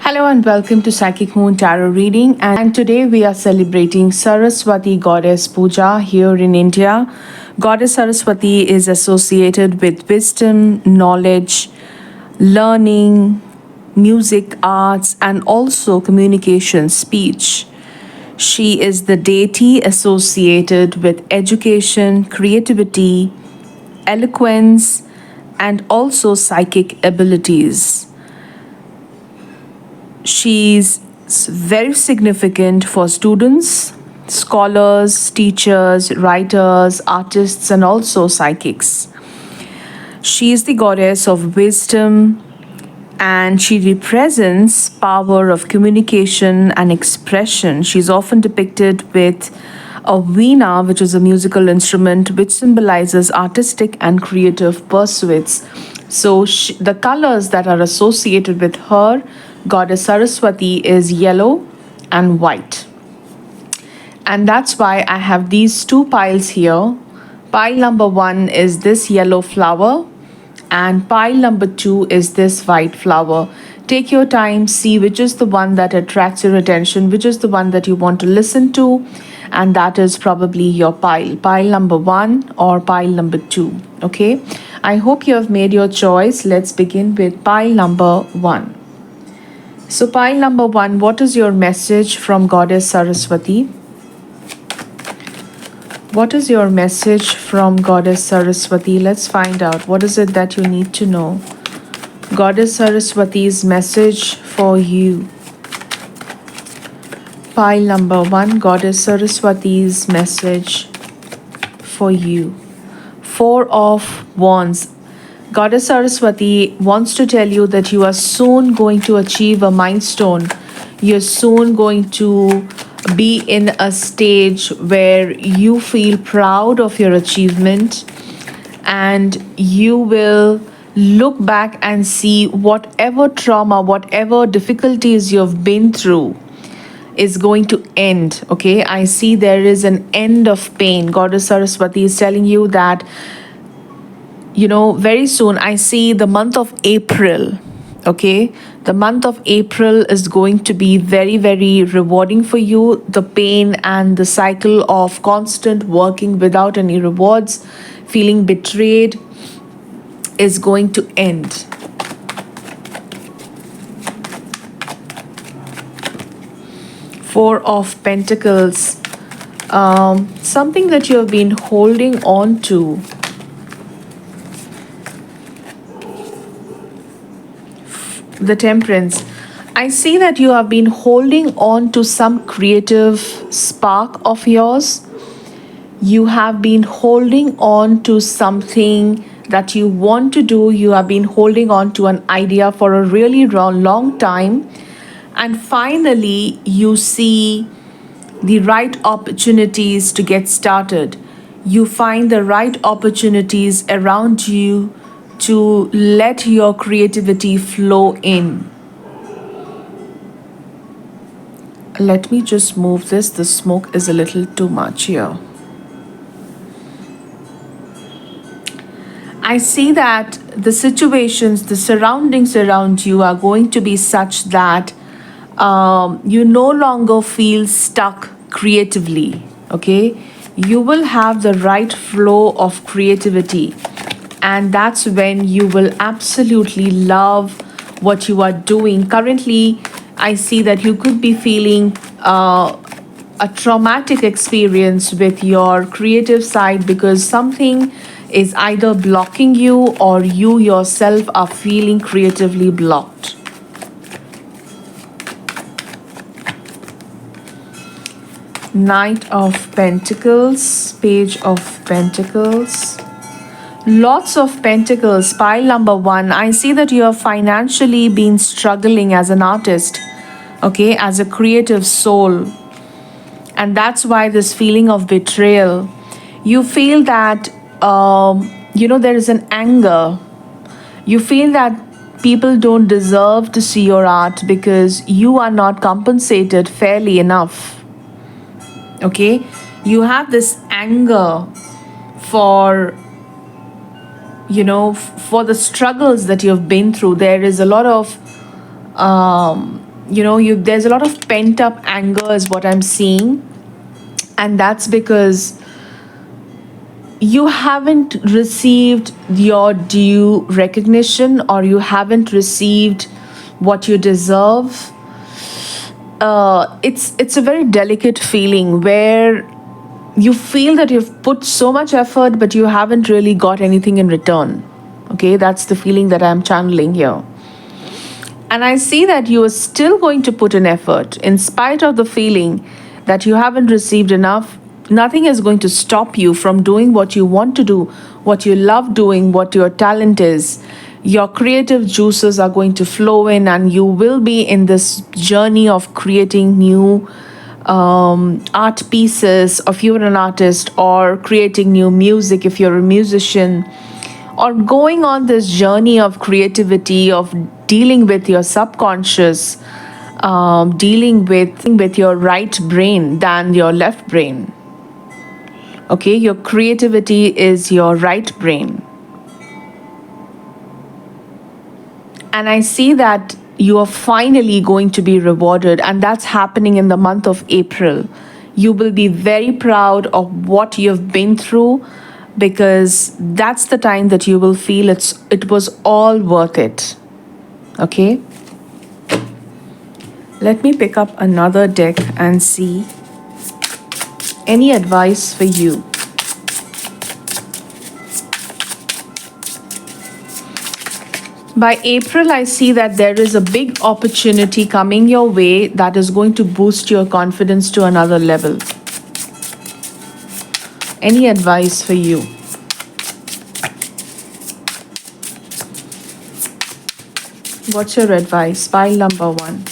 Hello and welcome to Psychic Moon Tarot Reading. And today we are celebrating Saraswati Goddess Puja here in India. Goddess Saraswati is associated with wisdom, knowledge, learning, music, arts, and also communication, speech. She is the deity associated with education, creativity, eloquence, and also psychic abilities. She's very significant for students, scholars, teachers, writers, artists, and also psychics. She is the goddess of wisdom and she represents power of communication and expression. She's often depicted with a veena, which is a musical instrument which symbolizes artistic and creative pursuits. So the colors that are associated with her, Goddess Saraswati, is yellow and white. And that's why I have these two piles here. Pile number 1 is this yellow flower, and pile number 2 is this white flower. Take your time, see which is the one that attracts your attention, which is the one that you want to listen to, and that is probably your pile number 1 or pile number 2. Okay, I hope you have made your choice. Let's begin with pile number 1. So pile number 1, what is your message from Goddess Saraswati? What is your message from Goddess Saraswati? Let's find out. What is it that you need to know? Goddess Saraswati's message for you. Pile number 1, Goddess Saraswati's message for you. 4 of Wands. Goddess Saraswati wants to tell you that you are soon going to achieve a milestone. You're soon going to be in a stage where you feel proud of your achievement and you will look back and see whatever trauma, whatever difficulties you've been through is going to end. Okay, I see there is an end of pain. Goddess Saraswati is telling you that, very soon. I see the month of April. Okay, the month of April is going to be very, very rewarding for you. The pain and the cycle of constant working without any rewards, feeling betrayed, is going to end. Four of Pentacles. Something that you have been holding on to. The Temperance. I see that you have been holding on to some creative spark of yours. You have been holding on to something that you want to do. You have been holding on to an idea for a really long time. And finally, you see the right opportunities to get started. You find the right opportunities around you to let your creativity flow in. Let me just move this. The smoke is a little too much here. I see that the situations, the surroundings around you are going to be such that you no longer feel stuck creatively. Okay, you will have the right flow of creativity. And that's when you will absolutely love what you are doing. Currently, I see that you could be feeling a traumatic experience with your creative side because something is either blocking you or you yourself are feeling creatively blocked. Knight of Pentacles, Page of Pentacles. Lots of Pentacles, pile number 1. I see that you have financially been struggling as an artist, okay, as a creative soul. And that's why this feeling of betrayal. You feel that, there is an anger. You feel that people don't deserve to see your art because you are not compensated fairly enough. Okay, you have this anger for for the struggles that you've been through. There is a lot of there's a lot of pent up anger is what I'm seeing, and that's because you haven't received your due recognition, or you haven't received what you deserve. It's a very delicate feeling where you feel that you've put so much effort but you haven't really got anything in return. Okay, that's the feeling that I'm channeling here. And I see that you are still going to put in effort in spite of the feeling that you haven't received enough. Nothing is going to stop you from doing what you want to do, what you love doing, what your talent is. Your creative juices are going to flow in, and you will be in this journey of creating new art pieces if you're an artist, or creating new music if you're a musician, or going on this journey of creativity, of dealing with your subconscious, dealing with your right brain than your left brain. Okay, your creativity is your right brain. And I see that you are finally going to be rewarded, and that's happening in the month of April. You will be very proud of what you've been through, because that's the time that you will feel it was all worth it. Okay? Let me pick up another deck and see any advice for you. By April, I see that there is a big opportunity coming your way that is going to boost your confidence to another level. Any advice for you? What's your advice? Pile number 1.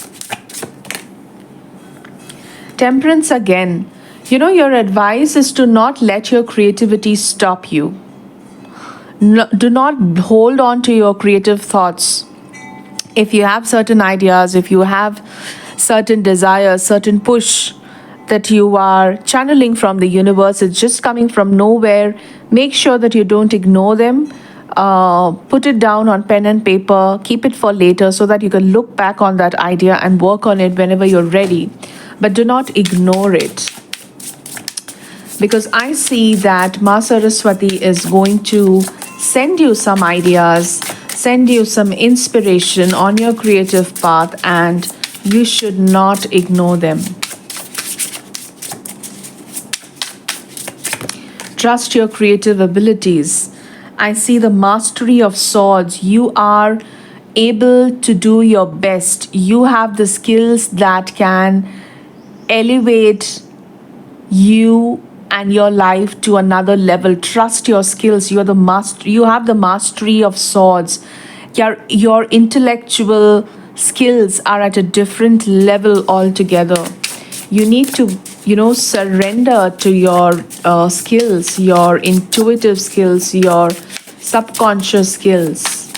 Temperance again. Your advice is to not let your creativity stop you. No, do not hold on to your creative thoughts. If you have certain ideas, if you have certain desires, certain push that you are channeling from the universe, it's just coming from nowhere. Make sure that you don't ignore them. Put it down on pen and paper, keep it for later so that you can look back on that idea and work on it whenever you're ready. But do not ignore it. Because I see that Ma Saraswati is going to send you some ideas, send you some inspiration on your creative path, and you should not ignore them. Trust your creative abilities. I see the mastery of swords. You are able to do your best. You have the skills that can elevate you and your life to another level. Trust your skills. You are the master. You have the mastery of swords. Your intellectual skills are at a different level altogether. You need to, surrender to your skills, your intuitive skills, your subconscious skills.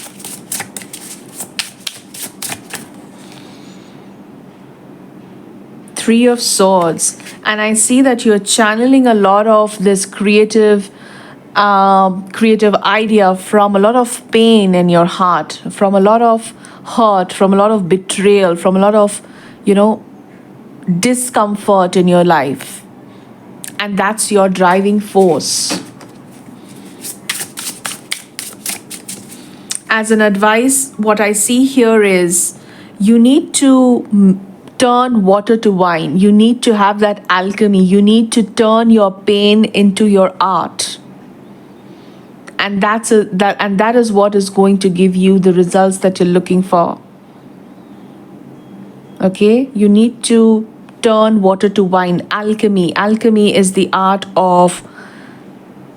Three of Swords, and I see that you're channeling a lot of this creative idea from a lot of pain in your heart, from a lot of hurt, from a lot of betrayal, from a lot of discomfort in your life, and that's your driving force. As an advice, what I see here is you need to turn water to wine. You need to have that alchemy. You need to turn your pain into your art. And that is what is going to give you the results that you're looking for. Okay? You need to turn water to wine. Alchemy. Alchemy is the art of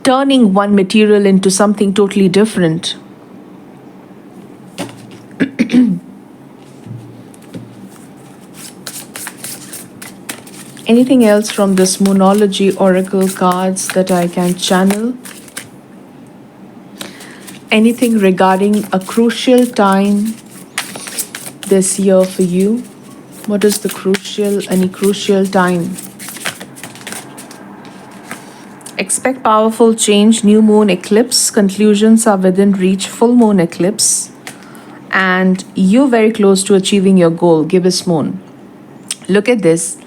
turning one material into something totally different. Anything else from this Moonology Oracle cards that I can channel? Anything regarding a crucial time this year for you? What is any crucial time? Expect powerful change, new moon eclipse. Conclusions are within reach, full moon eclipse. and you're very close to achieving your goal, gibbous moon. Look at this.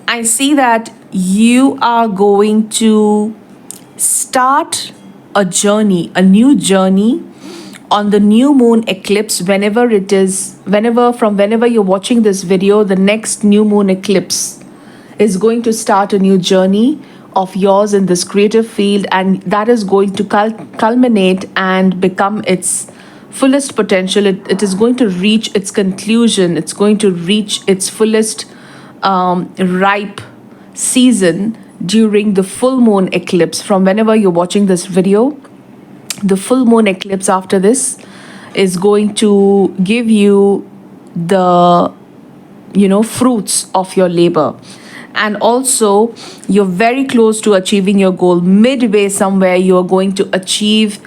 I see that you are going to start a journey, a new journey on the new moon eclipse, whenever it is, whenever you're watching this video, the next new moon eclipse is going to start a new journey of yours in this creative field, and that is going to culminate and become its fullest potential. It is going to reach its conclusion, it's going to reach its fullest ripe season during the full moon eclipse. From whenever you're watching this video, the full moon eclipse after this is going to give you the fruits of your labor. And also, you're very close to achieving your goal. Midway somewhere, you're going to achieve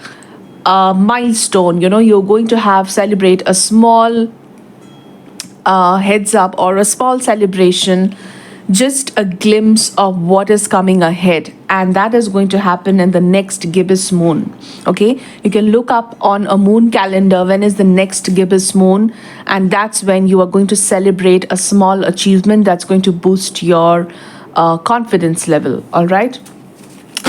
a milestone. You're going to have celebrate a small heads up or a small celebration, just a glimpse of what is coming ahead, and that is going to happen in the next gibbous moon. Okay, you can look up on a moon calendar when is the next gibbous moon, and that's when you are going to celebrate a small achievement that's going to boost your confidence level. All right,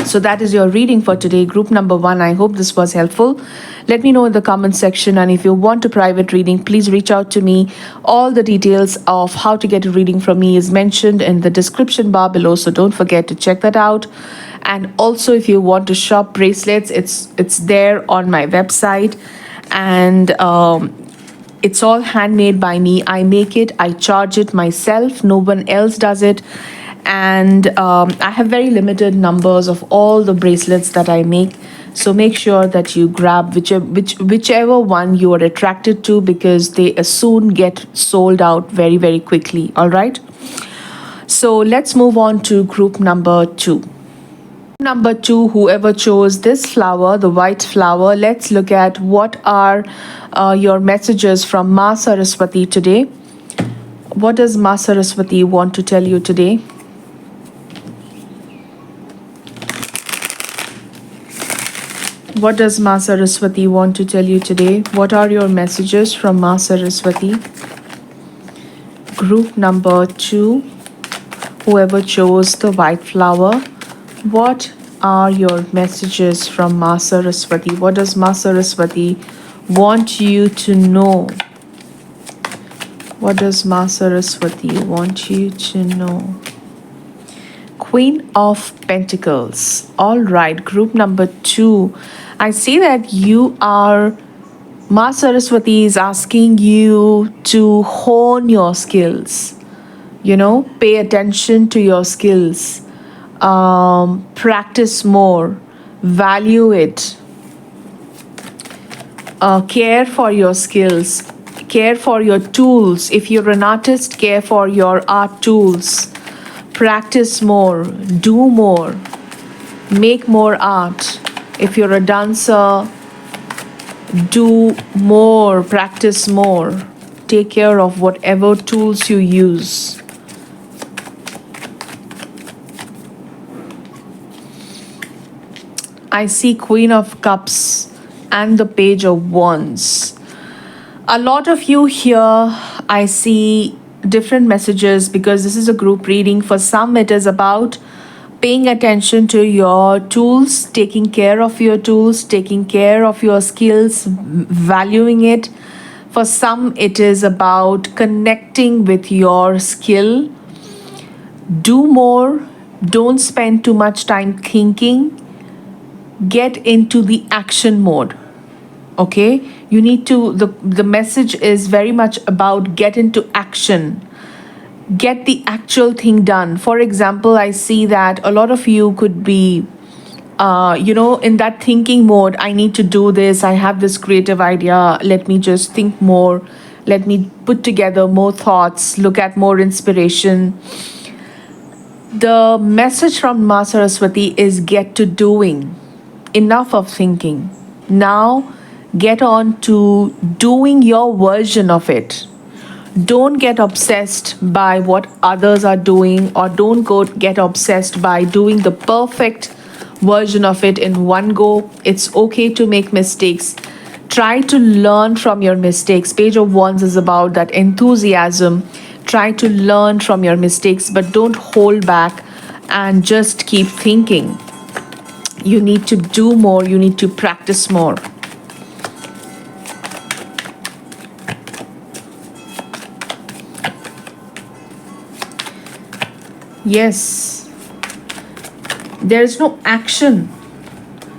so that is your reading for today, group number 1. I hope this was helpful. Let me know in the comment section, and if you want a private reading, please reach out to me. All the details of how to get a reading from me is mentioned in the description bar below, so don't forget to check that out. And also, if you want to shop bracelets, it's there on my website, and it's all handmade by me. I make it, I charge it myself, no one else does it. And I have very limited numbers of all the bracelets that I make, so make sure that you grab whichever one you are attracted to, because they soon get sold out very, very quickly. All right, so let's move on to group number 2. Number 2, whoever chose this flower, the white flower, let's look at what are your messages from Ma Saraswati today. What does Ma Saraswati want to tell you today? What does Ma Saraswati want to tell you today? What are your messages from Ma Saraswati? Group number 2, whoever chose the white flower, what are your messages from Ma Saraswati? What does Ma Saraswati want you to know? What does Ma Saraswati want you to know? Queen of Pentacles. All right, group number 2. I see that Ma Saraswati is asking you to hone your skills. Pay attention to your skills. Practice more. Value it. Care for your skills. Care for your tools. If you're an artist, care for your art tools. Practice more, do more, make more art. If you're a dancer, do more, practice more. Take care of whatever tools you use. I see Queen of Cups and the Page of Wands. A lot of you here, I see different messages, because this is a group reading. For some, it is about paying attention to your tools, taking care of your tools, taking care of your skills, valuing it. For some, it is about connecting with your skill. Do more. Don't spend too much time thinking. Get into the action mode. Okay, you need to, the message is very much about get into action, get the actual thing done. For example, I see that a lot of you could be in that thinking mode. I need to do this, I have this creative idea, let me just think more, let me put together more thoughts, look at more inspiration. The message from Ma Saraswati is get to doing. Enough of thinking. Now get on to doing your version of it. Don't get obsessed by what others are doing, or don't get obsessed by doing the perfect version of it in one go. It's okay to make mistakes. Try to learn from your mistakes. Page of Wands is about that enthusiasm. Try to learn from your mistakes, but don't hold back and just keep thinking. You need to do more, you need to practice more. Yes, there's no action.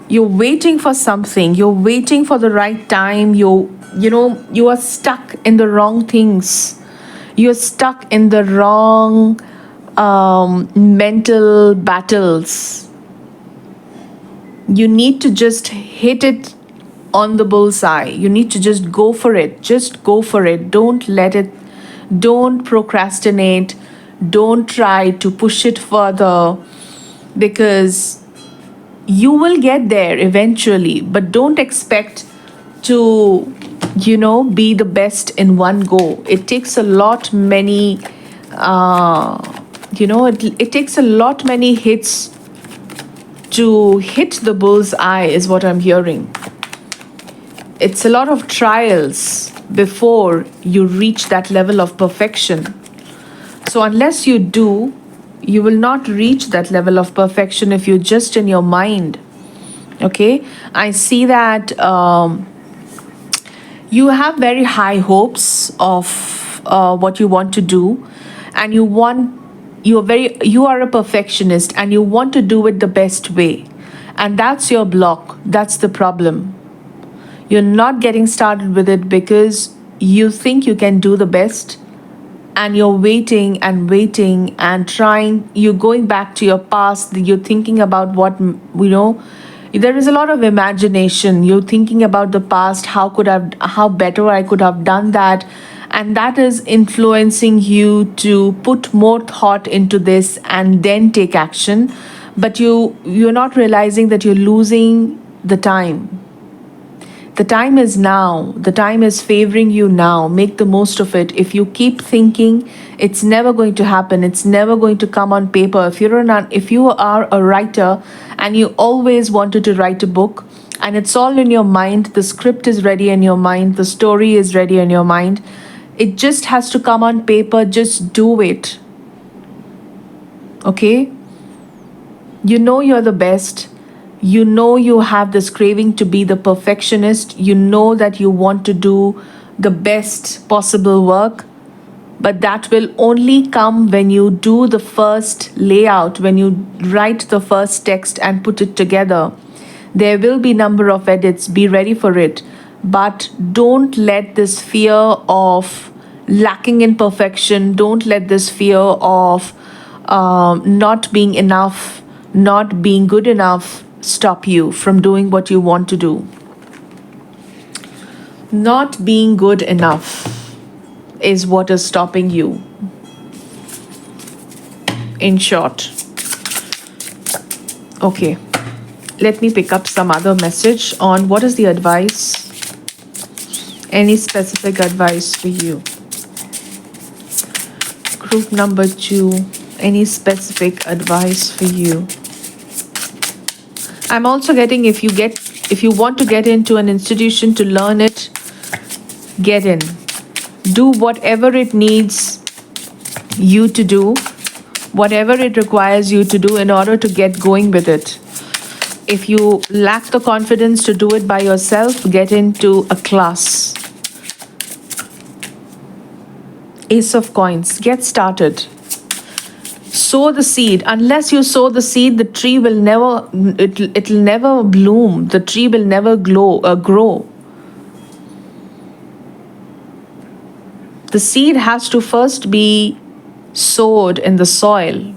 You're waiting for something, you're waiting for the right time. You are stuck in the wrong things. You're stuck in the wrong mental battles. You need to just hit it on the bullseye. You need to just go for it. Just go for it. Don't procrastinate. Don't try to push it further, because you will get there eventually, but don't expect to, be the best in one go. It takes a lot many, it takes a lot many hits to hit the bull's eye, is what I'm hearing. It's a lot of trials before you reach that level of perfection. So unless you do, you will not reach that level of perfection if you're just in your mind. Okay? I see that you have very high hopes of what you want to do, and you are a perfectionist and you want to do it the best way. And that's your block. That's the problem. You're not getting started with it because you think you can do the best, and you're waiting and waiting and trying. You're going back to your past. You're thinking about there is a lot of imagination. You're thinking about the past, how better I could have done that. And that is influencing you to put more thought into this and then take action. But you're not realizing that you're losing the time. The time is now. The time is favoring you now. Make the most of it. If you keep thinking, it's never going to happen. It's never going to come on paper. If you are a writer and you always wanted to write a book and it's all in your mind, the script is ready in your mind, the story is ready in your mind, it just has to come on paper. Just do it. Okay? You know you're the best. You know you have this craving to be the perfectionist. You know that you want to do the best possible work. But that will only come when you do the first layout, when you write the first text and put it together. There will be number of edits. Be ready for it. But don't let this fear of lacking in perfection, don't let this fear of not being enough, not being good enough, stop you from doing what you want to do. Not being good enough is what is stopping you. In short. Okay. Let me pick up some other message on what is the advice. Any specific advice for you? Group number 2. Any specific advice for you? I'm also getting, if you want to get into an institution to learn it, get in. Do whatever it needs you to do, whatever it requires you to do in order to get going with it. If you lack the confidence to do it by yourself, get into a class. Ace of Coins. Get started. Sow the seed. Unless you sow the seed, the tree will it'll never bloom. The tree will never grow. The seed has to first be sowed in the soil.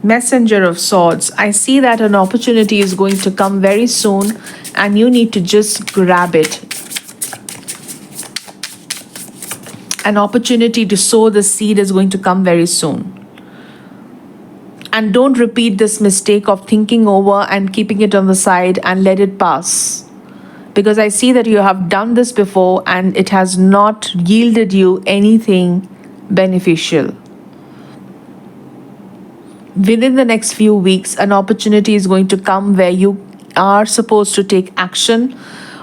Messenger of Swords. I see that an opportunity is going to come very soon and you need to just grab it. An opportunity to sow the seed is going to come very soon. And don't repeat this mistake of thinking over and keeping it on the side and let it pass. Because I see that you have done this before and it has not yielded you anything beneficial. Within the next few weeks, an opportunity is going to come where you are supposed to take action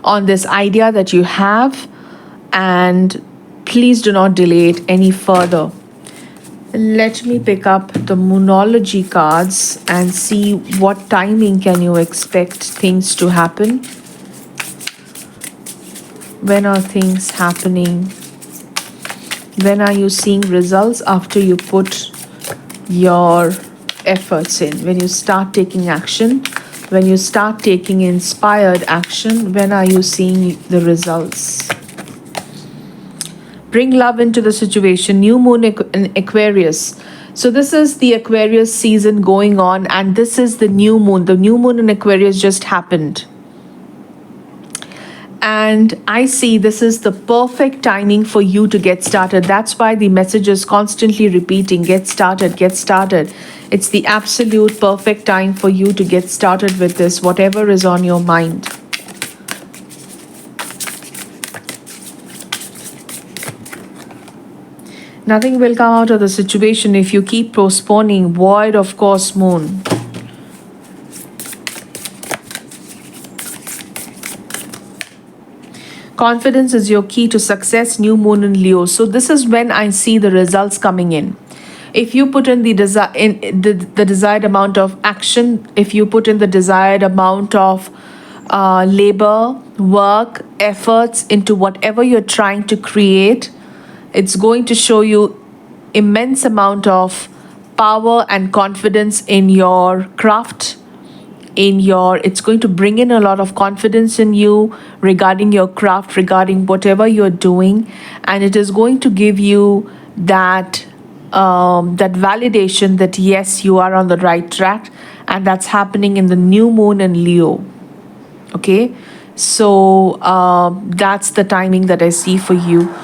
on this idea that you have, and please do not delay it any further. Let me pick up the Moonology cards and see what timing can you expect things to happen. When are things happening? When are you seeing results after you put your efforts in? When you start taking action, when you start taking inspired action, when are you seeing the results? Bring love into the situation. New moon in Aquarius. So this is the Aquarius season going on, and this is the new moon. The new moon in Aquarius just happened. And I see this is the perfect timing for you to get started. That's why the message is constantly repeating, get started, get started. It's the absolute perfect time for you to get started with this, whatever is on your mind. Nothing will come out of the situation if you keep postponing. Void of course, moon. Confidence is your key to success, new moon in Leo. So this is when I see the results coming in. If you put in the desired amount of action, if you put in the desired amount of labor, work, efforts into whatever you're trying to create, it's going to show you immense amount of power and confidence in your craft, it's going to bring in a lot of confidence in you regarding your craft, regarding whatever you're doing, and it is going to give you that that validation that yes, you are on the right track, and that's happening in the new moon in Leo. Okay, so that's the timing that I see for you.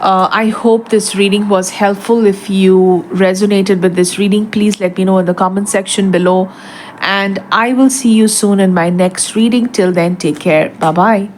I hope this reading was helpful. If you resonated with this reading, please let me know in the comment section below. And I will see you soon in my next reading. Till then, take care. Bye bye.